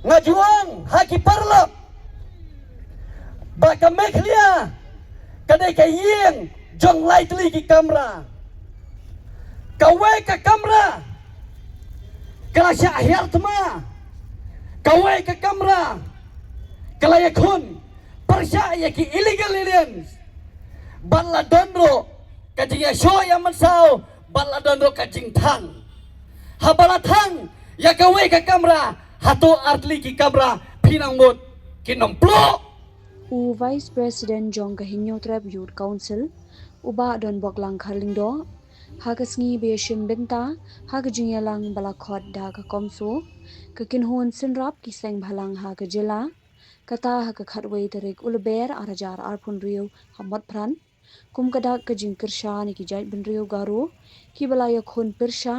ngajuang haki parlap baka meklia kadai kayeng jong lightly ki kamera kawe ka kamera kala sya ahyar tma kawe ka kamera kala yakun persya yaki illegal aliens batla dondro kajing ya show yang mensau batla dondro kajing thang habala thang ya kawe ka kamera hato artli ki kamera pinang mut kinomplo U Vice President Jong Kahinyo Trap Youth Council uba don boklang kharlingdo hagasngi be shim benta hagajinyalang balakhot da ka komso kakinhon sinrap ki seng bhalang hagajila kata hakakhatwei tarik ulber arajar arphun riu hamot pran kum kadak kajing kirsha ni ki jai bin riu garo ki balaya khon pirsha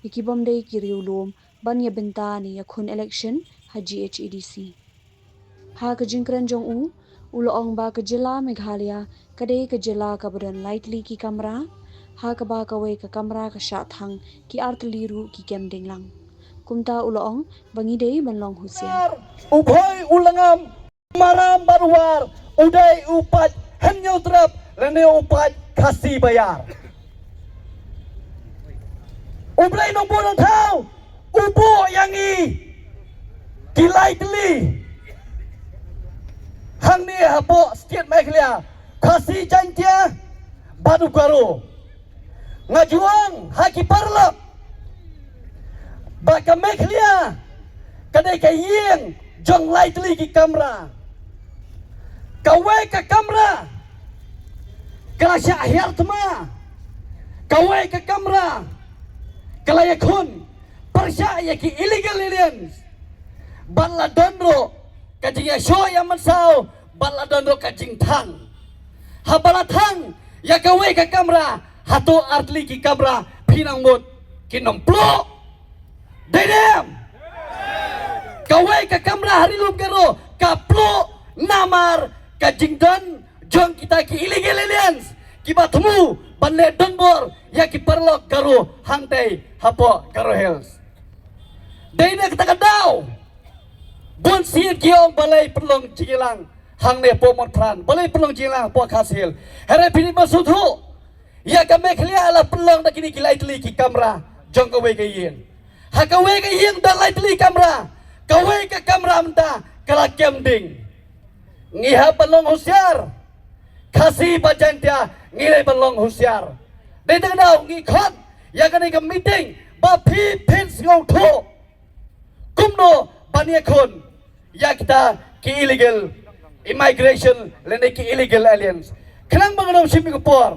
ni ki bomdei ki riu lom ban ya benta ni ya khon election haji HEDC hagajing kran jong u uloong ba kejela Meghalaya kadai kejela kabadan lightly ki kamera ha kaba kawe ka kamera ka sha thang ki artliru ki kemding lang kumta uloong bangi dei banlong husia ubhoy ulangam maram barwar uday upat henyo trap lene upat kasi bayar ublay nong bunong tao ubo yangi ki lightly hang ni hapo state Meghalaya kasi jantia badu karo ngajuang haki parlap baka Meghalaya kadai kayeng jong lightly ki kamera kawe ka kamera kala sya ahyar tma kawe ka kamera kala yakun persya yaki illegal aliens batla dondro kajing ya show yang mensau batla dondro kajing thang habala thang ya kawe ka kamera hato artli ki kamera pinang mut kinomplo dedem kawe ka kamera hari lum karo kaplo namar kajing don jong kita ki illegal aliens ki batmu banle donbor ya ki perlok karo hangtai hapo karo hills deine kita kadau bon siet kiong balai perlong cilang hang ne pomot pran balai perlong cilang po khasil here pini masudhu ya ka Meghalaya ala perlong da kini kilai tli ki kamera jong kawe ka yin ha kawe ka yin da lai tli kamera kawe ka kamera menta kala kemding ngiha perlong husyar kasi bajantia ngilai perlong husyar dei tengdau ngi khot ya kani ka meeting ba phi pins ngau tho kumno bania khon ya kita ki illegal immigration lene ki illegal aliens khnang banganom shimi ko por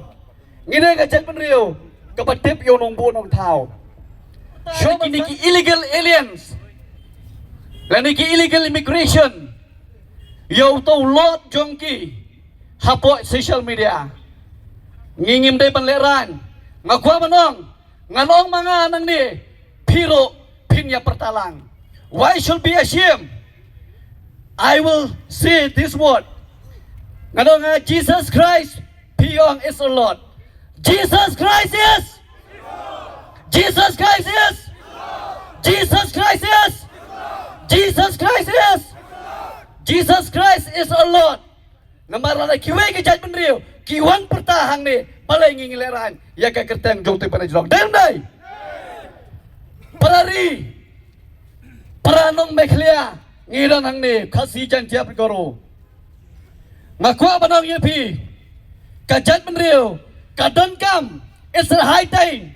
ngine ka jet penrio ka batip yo nong bu nong thau show kini ki illegal aliens lene ki illegal immigration yo to lot jongki hapo social media ngingim dei panleran ngakwa manong nganong mga nang ni piro pinya pertalang why should be ashamed I will say this word. Nganong Jesus Christ piyong is the Lord. Jesus Christ is. Jesus Christ is. Jesus Christ is. Jesus Christ is. Jesus Christ is the Lord. Ngamara kiwe ke jat penriu kiwan pertahang ni balai ngingileran ya ka kerteng jongte panajrong dendai. Parari Paranong Meghalaya ngirang hang ni kasi jantia perkoro ngakwa banong yepi kajat menriu kadon kam it's a high time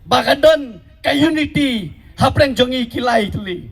bakadon ka unity hapreng jongi kilai tuli